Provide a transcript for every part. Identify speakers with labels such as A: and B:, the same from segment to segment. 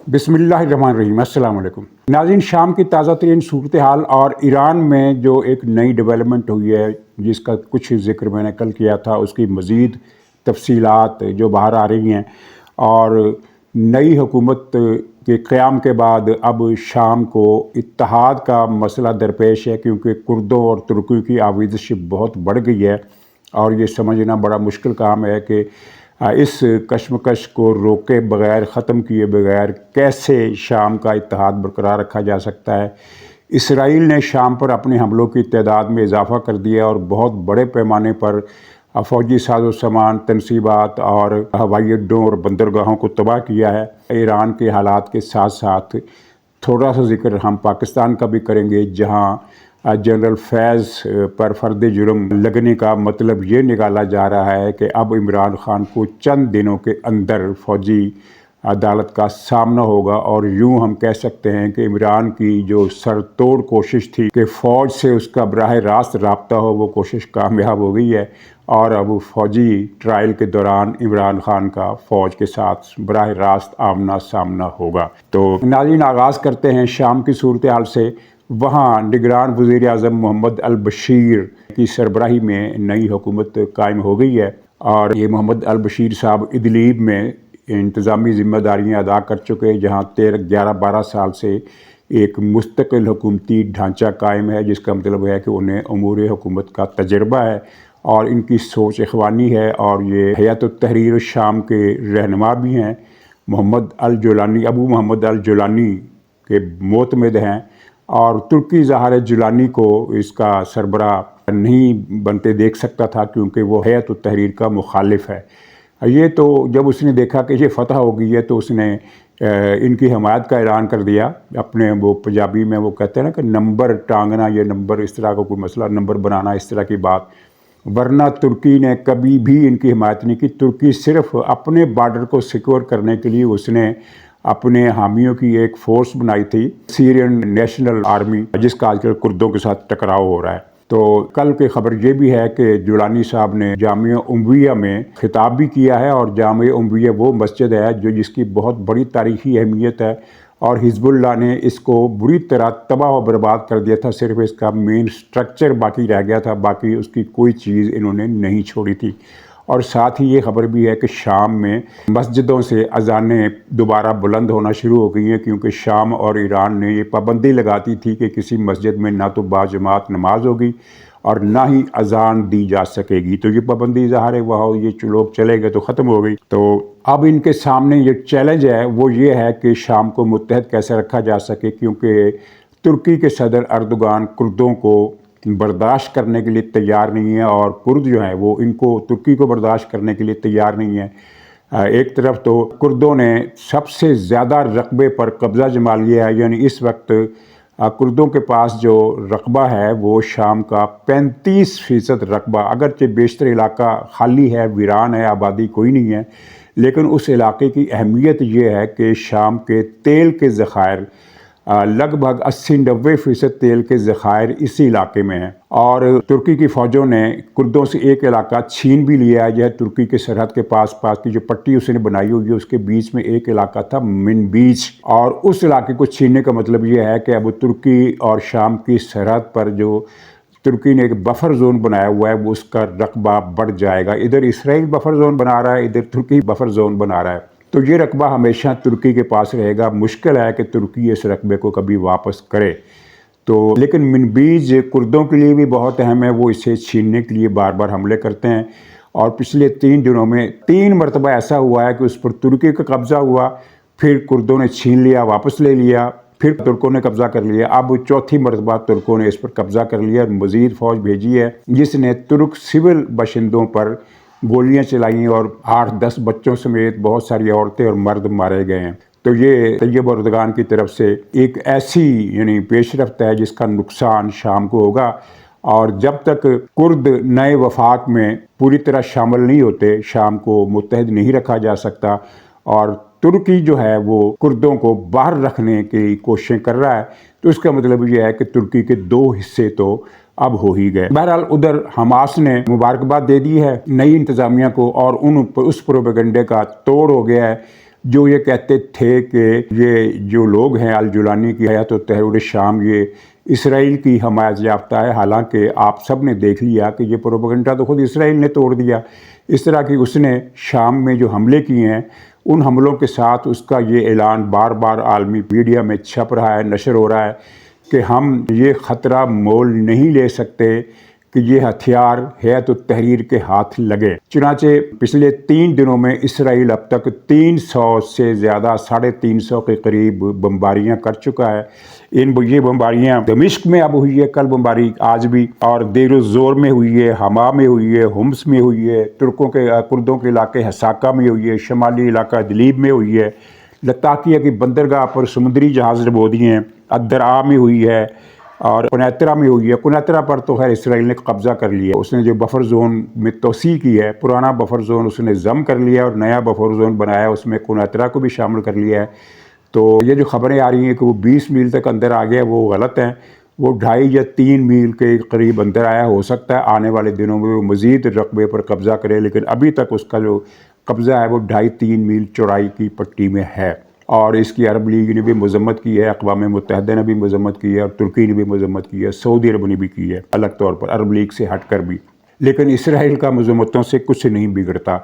A: बिस्मिल्लाहिर्रहमानिर्रहीम। अस्सलाम वालेकुम नाज़रीन, शाम की ताज़ा तरीन सूरत हाल और ईरान में जो एक नई डेवलपमेंट हुई है जिसका कुछ ज़िक्र मैंने कल किया था, उसकी मज़ीद तफसीलात जो बाहर आ रही हैं और नई हुकूमत के क़याम के बाद अब शाम को इत्तेहाद का मसला दरपेश है, क्योंकि कुर्दों और तुर्की की आविज़शिप बहुत बढ़ गई है और ये समझना बड़ा मुश्किल काम है कि इस कशमकश को रोके बगैर, ख़त्म किए बगैर कैसे शाम का इत्तेहाद बरकरार रखा जा सकता है। इसराइल ने शाम पर अपने हमलों की तादाद में इजाफ़ा कर दिया और बहुत बड़े पैमाने पर फ़ौजी साजो सामान, तनसीबात और हवाई अड्डों और बंदरगाहों को तबाह किया है। ईरान के हालात के साथ साथ थोड़ा सा जिक्र हम पाकिस्तान का भी करेंगे, जहाँ जनरल फैज़ पर फ़र्द जुर्म लगने का मतलब ये निकाला जा रहा है कि अब इमरान ख़ान को चंद दिनों के अंदर फ़ौजी अदालत का सामना होगा। और यूँ हम कह सकते हैं कि इमरान की जो सरतोड़ कोशिश थी कि फ़ौज से उसका बराह रास्त रब्ता हो, वो कोशिश कामयाब हो गई है और अब फ़ौजी ट्रायल के दौरान इमरान ख़ान का फ़ौज के साथ बराह रास्त आमना सामना होगा। तो नाज़रीन, आगाज़ करते हैं शाम की सूरत हाल से। वहाँ निगरान वज़ीर आज़म मोहम्मद अल बशीर की सरबराही में नई हुकूमत कायम हो गई है और ये मोहम्मद अल बशीर साहब इदलीब में इंतज़ामी ज़िम्मेदारियाँ अदा कर चुके हैं, जहाँ 11-12 साल से एक मुस्तकिल हुकूमती ढांचा कायम है, जिसका मतलब है कि उन्हें उमूर हुकूमत का तजर्बा है और इनकी सोच इख़वानी है। और ये हयात तहरीर शाम के रहनुमा भी हैं। मोहम्मद अल जुलानी, अबू मोहम्मद अल जुलानी के मोतमिद हैं और तुर्की ज़ाहिर जुलानी को इसका सरबरा नहीं बनते देख सकता था, क्योंकि वो हयात तहरीर का मुखालिफ है। ये तो जब उसने देखा कि ये फ़तह हो गई है तो उसने इनकी हमायत का ऐलान कर दिया। अपने वो पंजाबी में वो कहते हैं ना कि नंबर टांगना, ये नंबर इस तरह का कोई मसला, नंबर बनाना, इस तरह की बात। वरना तुर्की ने कभी भी इनकी हमायत नहीं की। तुर्की सिर्फ अपने बॉर्डर को सिक्योर करने के लिए उसने अपने हामियों की एक फ़ोर्स बनाई थी, सीरियन नेशनल आर्मी, जिसका आजकल कुर्दों के साथ टकराव हो रहा है। तो कल की खबर ये भी है कि जुलानी साहब ने जामिया उम्विया में खिताब भी किया है और जामिया उम्विया वो मस्जिद है जो जिसकी बहुत बड़ी तारीख़ी अहमियत है और हिज़्बुल्लाह ने इसको बुरी तरह तबाह और बर्बाद कर दिया था। सिर्फ इसका मेन स्ट्रक्चर बाकी रह गया था, बाकी उसकी कोई चीज़ इन्होंने नहीं छोड़ी थी। और साथ ही ये खबर भी है कि शाम में मस्जिदों से अज़ानें दोबारा बुलंद होना शुरू हो गई हैं, क्योंकि शाम और ईरान ने ये पाबंदी लगा दी थी कि किसी मस्जिद में ना तो बाजमात नमाज होगी और ना ही अजान दी जा सकेगी। तो ये पाबंदी ज़ाहिर है वहाँ ये लोग चले गए तो ख़त्म हो गई। तो अब इनके सामने ये चैलेंज है वो ये है कि शाम को मुत्तहद कैसे रखा जा सके, क्योंकि तुर्की के सदर अर्दोगान कुर्दों को बर्दाश्त करने के लिए तैयार नहीं है और कुर्द जो हैं वो इनको, तुर्की को बर्दाश्त करने के लिए तैयार नहीं है। एक तरफ तो कुर्दों ने सबसे ज़्यादा रकबे पर कब्ज़ा जमा लिया है, यानी इस वक्त कुर्दों के पास जो रकबा है वो शाम का 35% रकबा, अगरचे बेशतर इलाका खाली है, वीरान है, आबादी कोई नहीं है, लेकिन उस इलाके की अहमियत ये है कि शाम के तेल के ज़खायर लगभग 80-90% तेल के ज़खायर इसी इलाके में हैं। और तुर्की की फ़ौजों ने कुर्दों से एक इलाका छीन भी लिया है। यह तुर्की के सरहद के पास की जो पट्टी उसने बनाई हुई है उसके बीच में एक इलाका था मिन बीच, और उस इलाके को छीनने का मतलब यह है कि अब तुर्की और शाम की सरहद पर जो तुर्की ने एक बफर जोन बनाया हुआ है वो उसका रकबा बढ़ जाएगा। इधर इसराइल बफर जोन बना रहा है, इधर तुर्की बफर जोन बना रहा है, तो ये रकबा हमेशा तुर्की के पास रहेगा। मुश्किल है कि तुर्की इस रकबे को कभी वापस करे। तो लेकिन मिनबीज कुर्दों के लिए भी बहुत अहम है, वो इसे छीनने के लिए बार बार हमले करते हैं और पिछले 3 दिनों में 3 मरतबा ऐसा हुआ है कि उस पर तुर्की का कब्ज़ा हुआ, फिर कुर्दों ने छीन लिया, वापस ले लिया, फिर तुर्कों ने कब्ज़ा कर लिया, अब चौथी मरतबा तुर्कों ने इस पर कब्ज़ा कर लिया और मज़ीद फ़ौज भेजी है जिसने तुर्क सिविल बाशिंदों पर गोलियां चलाई और 8-10 बच्चों समेत बहुत सारी औरतें और मर्द मारे गए हैं। तो ये तैयब अर्दगान की तरफ से एक ऐसी यानी पेशरफ्त है जिसका नुकसान शाम को होगा। और जब तक कुर्द नए वफाक में पूरी तरह शामिल नहीं होते, शाम को मुत्तहद नहीं रखा जा सकता। और तुर्की जो है वो कुर्दों को बाहर रखने की कोशिशें कर रहा है, तो इसका मतलब ये है कि तुर्की के 2 हिस्से तो अब हो ही गए। बहरहाल उधर हमास ने मुबारकबाद दे दी है नई इंतज़ामिया को और उस प्रोपेगेंडे का तोड़ हो गया है جو یہ کہتے تھے کہ یہ جو لوگ ہیں الجولانی کی حیات و تحریر شام یہ اسرائیل کی حمایت یافتہ ہے، حالانکہ آپ سب نے دیکھ لیا کہ یہ پروپیگنڈا تو خود اسرائیل نے توڑ دیا۔ اس طرح کی اس نے شام میں جو حملے کیے ہیں، ان حملوں کے ساتھ اس کا یہ اعلان بار بار عالمی میڈیا میں چھپ رہا ہے، نشر ہو رہا ہے کہ ہم یہ خطرہ مول نہیں لے سکتے کہ یہ ہتھیار ہیئت التحریر کے ہاتھ لگے۔ چنانچہ پچھلے 3 دنوں میں اسرائیل اب تک 300 سے زیادہ 350 کے قریب بمباریاں کر چکا ہے۔ یہ بمباریاں دمشق میں اب ہوئی ہے، کل بمباری آج بھی، اور دیر الزور میں ہوئی ہے، حما میں ہوئی ہے، ہومس میں ہوئی ہے، کردوں کے علاقے حساکہ میں ہوئی ہے، شمالی علاقہ ادلیب میں ہوئی ہے، لتاکیہ کی بندرگاہ پر سمندری جہاز ڈبو دیے ہیں، الدرعا میں ہوئی ہے اور قنیطرہ میں ہوئی ہے۔ قنیطرہ پر تو خیر اسرائیل نے قبضہ کر لیا، اس نے جو بفر زون میں توسیع کی ہے، پرانا بفر زون اس نے ضم کر لیا اور نیا بفر زون بنایا، اس میں قنیطرہ کو بھی شامل کر لیا ہے۔ تو یہ جو خبریں آ رہی ہیں کہ وہ 20 میل تک اندر آ گیا، وہ غلط ہیں۔ وہ 2.5 یا 3 میل کے قریب اندر آیا، ہو سکتا ہے آنے والے دنوں میں وہ مزید رقبے پر قبضہ کرے، لیکن ابھی تک اس کا جو قبضہ ہے وہ 2.5-3 میل چوڑائی کی پٹی میں ہے۔ اور اس کی عرب لیگ نے بھی مذمت کی ہے، اقوام متحدہ نے بھی مذمت کی ہے، اور ترکی نے بھی مذمت کی ہے، سعودی عرب نے بھی کی ہے الگ طور پر، عرب لیگ سے ہٹ کر بھی۔ لیکن اسرائیل کا مذمتوں سے کچھ نہیں بگڑتا۔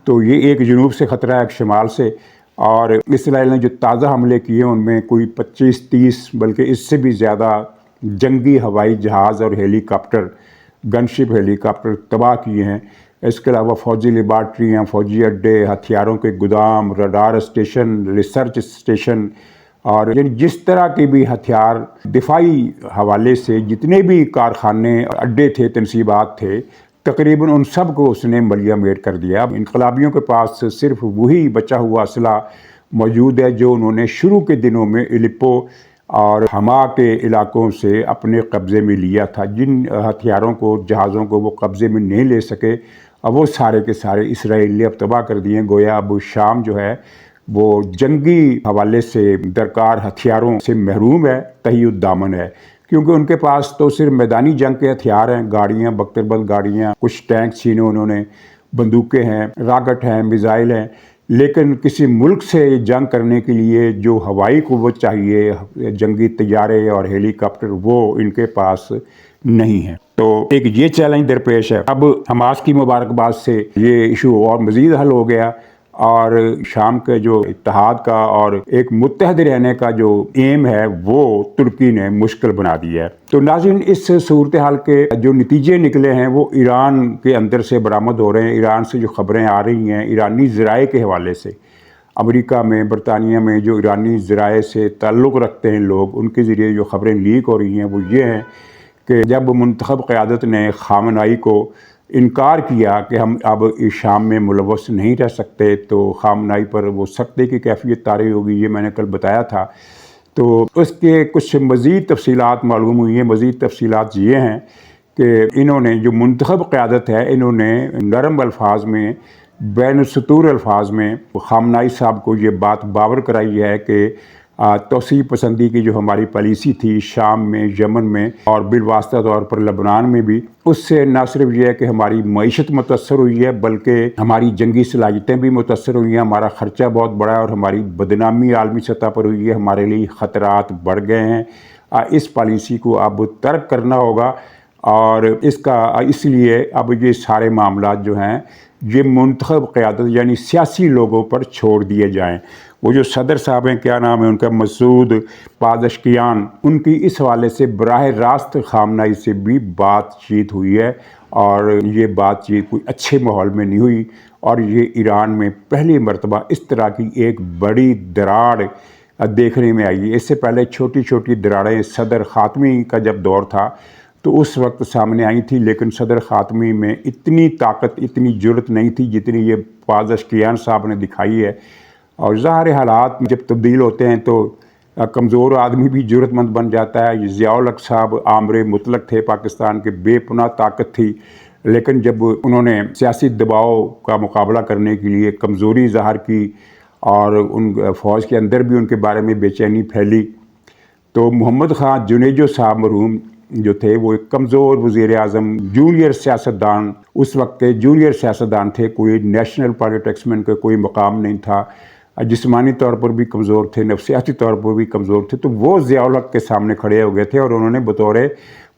A: تو یہ ایک جنوب سے خطرہ ہے، ایک شمال سے، اور اسرائیل نے جو تازہ حملے کیے ان میں کوئی 25-30 بلکہ اس سے بھی زیادہ جنگی ہوائی جہاز اور ہیلی کاپٹر، گن شپ ہیلی کاپٹر تباہ کیے ہیں۔ اس کے علاوہ فوجی لیبارٹریاں، فوجی اڈے، ہتھیاروں کے گودام، رڈار اسٹیشن، ریسرچ اسٹیشن، اور جس طرح کے بھی ہتھیار دفاعی حوالے سے جتنے بھی کارخانے اڈے تھے، تنصیبات تھے، تقریباً ان سب کو اس نے ملیہ میٹ کر دیا۔ اب انقلابیوں کے پاس صرف وہی بچا ہوا اسلحہ موجود ہے جو انہوں نے شروع کے دنوں میں الیپو اور حما کے علاقوں سے اپنے قبضے میں لیا تھا۔ جن ہتھیاروں کو، جہازوں کو وہ قبضے میں نہیں لے سکے، اب وہ سارے کے سارے اسرائیل نے اب تباہ کر دیے۔ گویا اب شام جو ہے وہ جنگی حوالے سے درکار ہتھیاروں سے محروم ہے، تہی الدامن ہے، کیونکہ ان کے پاس تو صرف میدانی جنگ کے ہتھیار ہیں، گاڑیاں، بختربند گاڑیاں، کچھ ٹینک چھینے انہوں نے، بندوقیں ہیں، راکٹ ہیں، میزائل ہیں، لیکن کسی ملک سے جنگ کرنے کے لیے جو ہوائی قوت چاہیے، جنگی طیارے اور ہیلی کاپٹر، وہ ان کے پاس نہیں ہے۔ تو ایک یہ چیلنج درپیش ہے۔ اب حماس کی مبارکباد سے یہ ایشو اور مزید حل ہو گیا، اور شام کے جو اتحاد کا اور ایک متحد رہنے کا جو ایم ہے وہ ترکی نے مشکل بنا دیا ہے۔ تو ناظرین، اس صورتحال کے جو نتیجے نکلے ہیں وہ ایران کے اندر سے برآمد ہو رہے ہیں۔ ایران سے جو خبریں آ رہی ہیں ایرانی ذرائع کے حوالے سے، امریکہ میں، برطانیہ میں جو ایرانی ذرائع سے تعلق رکھتے ہیں لوگ، ان کے ذریعے جو خبریں لیک ہو رہی ہیں وہ یہ ہیں کہ جب منتخب قیادت نے خامنائی کو انکار کیا کہ ہم اب شام میں ملوث نہیں رہ سکتے، تو خامنائی پر وہ سختی کی کیفیت طاری ہوگی، یہ میں نے کل بتایا تھا۔ تو اس کے کچھ مزید تفصیلات معلوم ہوئی ہیں۔ مزید تفصیلات یہ ہیں کہ انہوں نے جو منتخب قیادت ہے، انہوں نے نرم الفاظ میں، بین السطور الفاظ میں خامنائی صاحب کو یہ بات باور کرائی ہے کہ توسیع پسندی کی جو ہماری پالیسی تھی شام میں، یمن میں اور بالواسطہ طور پر لبنان میں بھی، اس سے نہ صرف یہ ہے کہ ہماری معیشت متاثر ہوئی ہے، بلکہ ہماری جنگی صلاحیتیں بھی متاثر ہوئی ہیں، ہمارا خرچہ بہت بڑا ہے اور ہماری بدنامی عالمی سطح پر ہوئی ہے، ہمارے لیے خطرات بڑھ گئے ہیں۔ اس پالیسی کو اب ترک کرنا ہوگا، اور اس لیے اب یہ سارے معاملات جو ہیں یہ منتخب قیادت یعنی سیاسی لوگوں پر چھوڑ دیے جائیں۔ وہ جو صدر صاحب ہیں، کیا نام ہے ان کا، مسعود پازشکیان، ان کی اس حوالے سے براہ راست خامنائی سے بھی بات چیت ہوئی ہے، اور یہ بات چیت کوئی اچھے ماحول میں نہیں ہوئی، اور یہ ایران میں پہلی مرتبہ اس طرح کی ایک بڑی دراڑ دیکھنے میں آئی ہے۔ اس سے پہلے چھوٹی چھوٹی دراڑیں صدر خاتمی کا جب دور تھا تو اس وقت سامنے آئی تھی، لیکن صدر خاتمی میں اتنی طاقت، اتنی جرأت نہیں تھی جتنی یہ پازشکیان صاحب نے دکھائی ہے۔ اور ظاہر حالات جب تبدیل ہوتے ہیں تو کمزور آدمی بھی جرأت مند بن جاتا ہے۔ ضیاء الحق صاحب آمر مطلق تھے پاکستان کے، بے پناہ طاقت تھی، لیکن جب انہوں نے سیاسی دباؤ کا مقابلہ کرنے کے لیے کمزوری ظاہر کی اور ان فوج کے اندر بھی ان کے بارے میں بے چینی پھیلی، تو محمد خان جنیجو صاحب مرحوم جو تھے، وہ ایک کمزور وزیر اعظم، جونیئر سیاستدان، اس وقت کے جونیئر سیاستدان تھے، کوئی نیشنل پالیٹکس میں ان کا کوئی مقام نہیں تھا، जिस्मानी तौर पर भी कमज़ोर थे, नफसियाती तौर पर भी कमज़ोर थे, तो वो ज़िया-उल हक के सामने खड़े हो गए थे और उन्होंने बतौर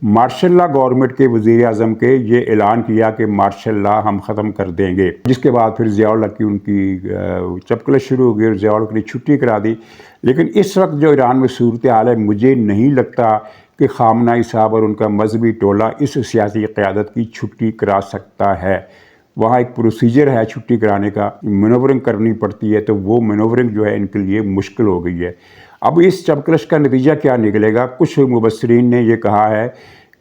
A: मार्शल लॉ गवर्नमेंट के वज़ीर आज़म के ये ऐलान किया कि मार्शल लॉ हम ख़त्म कर देंगे। जिसके बाद फिर ज़िया-उल हक की उनकी चपकलत शुरू हो गई और ज़िया-उल हक ने छुट्टी करा दी। लेकिन इस वक्त जो ईरान में सूरत हाल है, मुझे नहीं लगता कि ख़ामनेई साहब और उनका मजहबी टोला इस सियासी क़यादत की छुट्टी करा सकता है। वहाँ एक प्रोसीजर है छुट्टी कराने का, मैनूवरिंग करनी पड़ती है, तो वो मैनूवरिंग जो है इनके लिए मुश्किल हो गई है। अब इस चपकलश का नतीजा क्या निकलेगा? कुछ मुबस्सरीन ने ये कहा है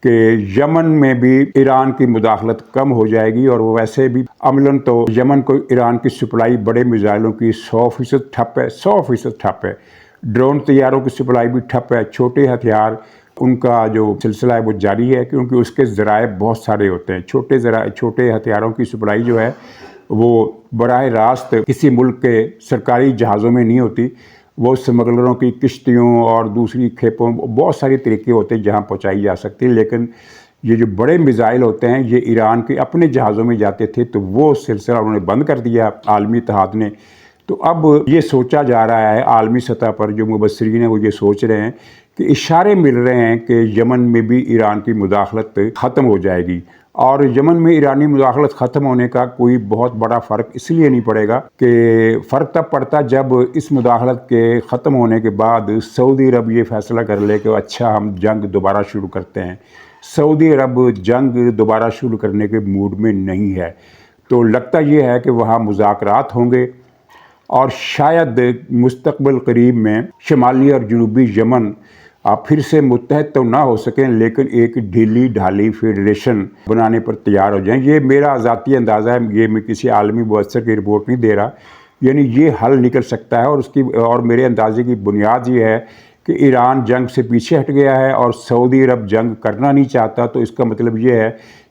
A: कि यमन में भी ईरान की मुदाखलत कम हो जाएगी और वो वैसे भी अमलन तो यमन को ईरान की सप्लाई बड़े मिसाइलों की 100% ठप है, 100% ठप है। ड्रोन तैयारों की सप्लाई भी ठप है। छोटे हथियार उनका जो सिलसिला है वो जारी है, क्योंकि उसके ज़राए बहुत सारे होते हैं। छोटे हथियारों की सप्लाई जो है वो बराह रास्त किसी मुल्क के सरकारी जहाज़ों में नहीं होती, वो स्मगलरों की किश्तियों और दूसरी खेपों, बहुत सारे तरीके होते हैं जहाँ पहुँचाई जा सकती है। लेकिन ये जो बड़े मिसाइल होते हैं ये ईरान के अपने जहाज़ों में जाते थे, तो वो सिलसिला उन्होंने बंद कर दिया आलमी इत्तेहाद ने। तो अब ये सोचा जा रहा है आलमी सतह पर, जो मुबस्सरीन हैं वो ये सोच रहे हैं कि इशारे मिल रहे हैं कि यमन में भी ईरान की मुदाखलत ख़त्म हो जाएगी। और यमन में ईरानी मुदाखलत ख़त्म होने का कोई बहुत बड़ा फ़र्क इसलिए नहीं पड़ेगा कि फ़र्क तब पड़ता जब इस मुदाखलत के ख़त्म होने के बाद सऊदी अरब ये फ़ैसला कर ले कि अच्छा हम जंग दोबारा शुरू करते हैं। सऊदी अरब जंग दोबारा शुरू करने के मूड में नहीं है, तो लगता ये है कि वहाँ मुज़ाकरात होंगे और शायद मुस्तक़बिल करीब में शुमाली और जनूबी यमन फिर से मुत्तहद तो ना हो सकें, लेकिन एक ढीली ढाली फेडरेशन बनाने पर तैयार हो जाएं। ये मेरा ज़ाती अंदाज़ा है, ये मैं किसी आलमी मुबस्सर की रिपोर्ट नहीं दे रहा। यानी ये हल निकल सकता है और मेरे अंदाजे की बुनियाद ये है कि ईरान जंग से पीछे हट गया है और सऊदी अरब जंग करना नहीं चाहता। तो इसका मतलब ये है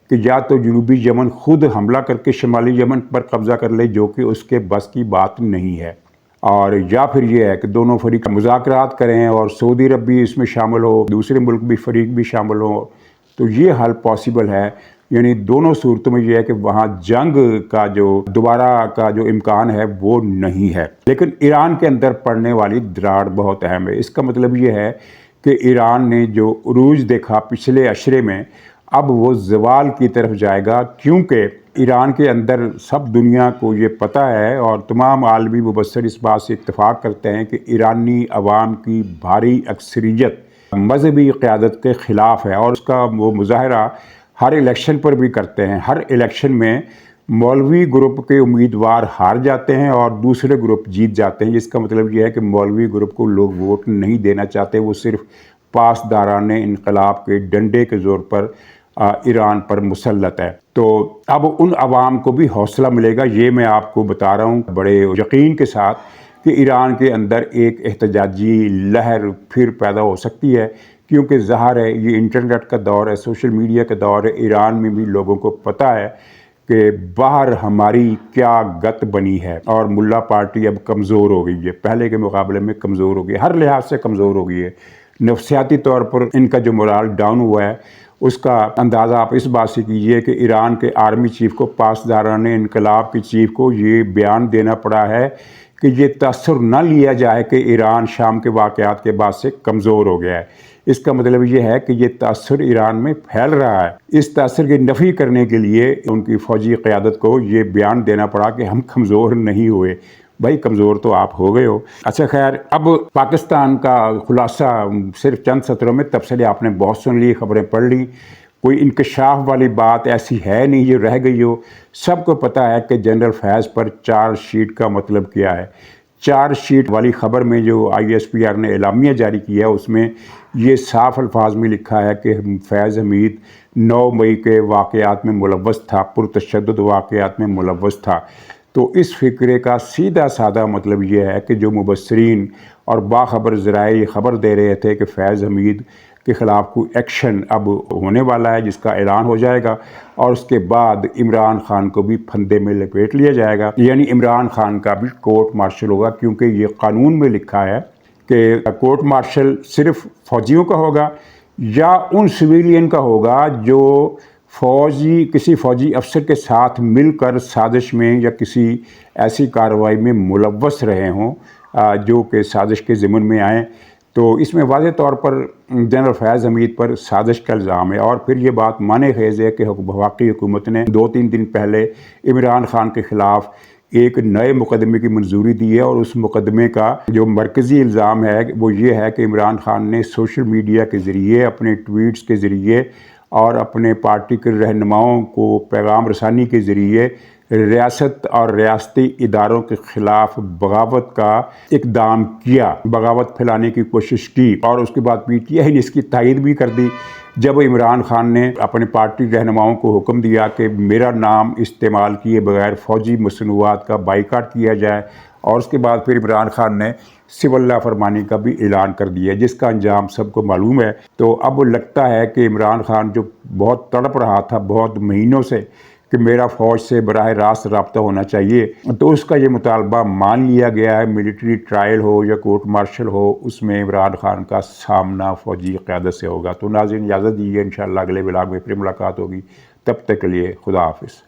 A: कि या तो जनूबी यमन खुद हमला करके शुमाली यमन पर कब्ज़ा कर ले, जो कि उसके बस की बात नहीं है, और या फिर ये है कि दोनों फरीक मुज़ाकरात करें और सऊदी अरब भी इसमें शामिल हो, दूसरे मुल्क भी फरीक भी शामिल हो, तो ये हल पॉसिबल है। यानी दोनों सूरतों में ये है कि वहाँ जंग का जो दोबारा का जो इम्कान है वो नहीं है। लेकिन ईरान के अंदर पड़ने वाली दरार बहुत अहम है। इसका मतलब ये है कि ईरान ने जो उरूज देखा पिछले अशरे में, अब वो ज़वाल की तरफ जाएगा, क्योंकि ईरान के अंदर सब दुनिया को ये पता है और तमाम आलमी मुबस्सर इस बात से इत्तफ़ाक़ करते हैं कि ईरानी अवाम की भारी अक्सरियत मजहबी क़यादत के ख़िलाफ़ है और उसका वो मुज़ाहरा हर इलेक्शन पर भी करते हैं। हर इलेक्शन में मौलवी ग्रुप के उम्मीदवार हार जाते हैं और दूसरे ग्रुप जीत जाते हैं। इसका मतलब ये है कि मौलवी ग्रुप को लोग वोट नहीं देना चाहते, वो सिर्फ पासदारान इनकलाब के डंडे के ज़ोर पर ईरान पर मुसल्लत है। तो अब उन अवाम को भी हौसला मिलेगा, ये मैं आपको बता रहा हूँ बड़े यकीन के साथ, कि ईरान के अंदर एक एहतजाजी लहर फिर पैदा हो सकती है, क्योंकि ज़ाहिर है ये इंटरनेट का दौर है, सोशल मीडिया का दौर है। ईरान में भी लोगों को पता है कि बाहर हमारी क्या गत बनी है और मुल्ला पार्टी अब कमज़ोर हो गई है, पहले के मुकाबले में कमज़ोर हो गई है, हर लिहाज से कमज़ोर हो गई है। नफसियाती तौर पर इनका जो मोराल डाउन हुआ है, उसका अंदाज़ा आप इस बात से कीजिए कि ईरान के आर्मी चीफ़ को, पासदारान इनकलाब की चीफ़ को ये बयान देना पड़ा है कि ये तअस्सुर न लिया जाए कि ईरान शाम के वाक़यात के बाद से कमज़ोर हो गया है। इसका मतलब ये है कि ये तअस्सुर ईरान में फैल रहा है। इस तअस्सुर की नफ़ी करने के लिए उनकी फ़ौजी क़यादत को ये बयान देना पड़ा कि हम कमज़ोर नहीं हुए। भाई कमज़ोर तो आप हो गए हो। अच्छा खैर, अब पाकिस्तान का खुलासा सिर्फ चंद सत्रों में, तबसरे आपने बहुत सुन ली, ख़बरें पढ़ ली, कोई इंकशाफ वाली बात ऐसी है नहीं जो रह गई हो। सबको पता है कि जनरल फैज़ पर चार्जशीट का मतलब क्या है। चार्जशीट वाली ख़बर में जो ISPR ने एलामिया जारी किया है, उसमें ये साफ़ अल्फाज में लिखा है कि फैज़ हमीद 9 मई के वाक़यात में मुलव्वस था, पुरतशद्दुद वाक़यात में मुलव्वस था। तो इस फ़िक्रे का सीधा साधा मतलब ये है कि जो मुबस्सरीन और बाखबर ज़राए ये ख़बर दे रहे थे कि फैज़ हमीद के ख़िलाफ़ कोई एक्शन अब होने वाला है जिसका ऐलान हो जाएगा और उसके बाद इमरान ख़ान को भी फंदे में लपेट लिया जाएगा, यानी इमरान ख़ान का भी कोर्ट मार्शल होगा, क्योंकि ये कानून में लिखा है कि कोर्ट मार्शल सिर्फ फ़ौजियों का होगा या उन सिविलियन का होगा जो किसी फौजी अफसर के साथ मिलकर साजिश में या किसी ऐसी कार्रवाई में मुलव्वस रहे हों जो कि साजिश के ज़िम्मन में आएँ, तो इसमें वाज़ेह तौर पर जनरल फैज़ हमीद पर साजिश का इल्ज़ाम है। और फिर ये बात माने खेज़ है कि वफाकी हुकूमत ने 2-3 दिन पहले इमरान खान के ख़िलाफ़ एक नए मुकदमे की मंजूरी दी है, और उस मुकदमे का जो मरकज़ी इल्ज़ाम है वो ये है कि इमरान खान ने सोशल मीडिया के ज़रिए, अपने ट्वीट्स के ज़रिए और अपने पार्टी के रहनुमाओं को पैगाम रसानी के ज़रिए रियासत और रियासती इदारों के ख़िलाफ़ बगावत का इक़दाम किया, बगावत फैलाने की कोशिश की। और उसके बाद PTI ने इसकी तायद भी कर दी जब इमरान खान ने अपने पार्टी रहनुमाओं को हुक्म दिया कि मेरा नाम इस्तेमाल किए बगैर फ़ौजी मसनूआत का बाइकाट किया जाए। और उसके बाद फिर इमरान खान ने सिविल लाफरमानी का भी ऐलान कर दिया, जिसका अंजाम सबको मालूम है। तो अब लगता है कि इमरान खान जो बहुत तड़प रहा था बहुत महीनों से कि मेरा फ़ौज से बराह रास्त रब्ता होना चाहिए, तो उसका ये मुतालबा मान लिया गया है। मिलिट्री ट्रायल हो या कोर्ट मार्शल हो, उसमें इमरान खान का सामना फ़ौजी क़यादत से होगा। तो नाज़रीन, इजाज़त दीजिए, इंशाअल्लाह अगले व्लॉग में फिर मुलाकात होगी। तब तक के लिए खुदा हाफ़िज़।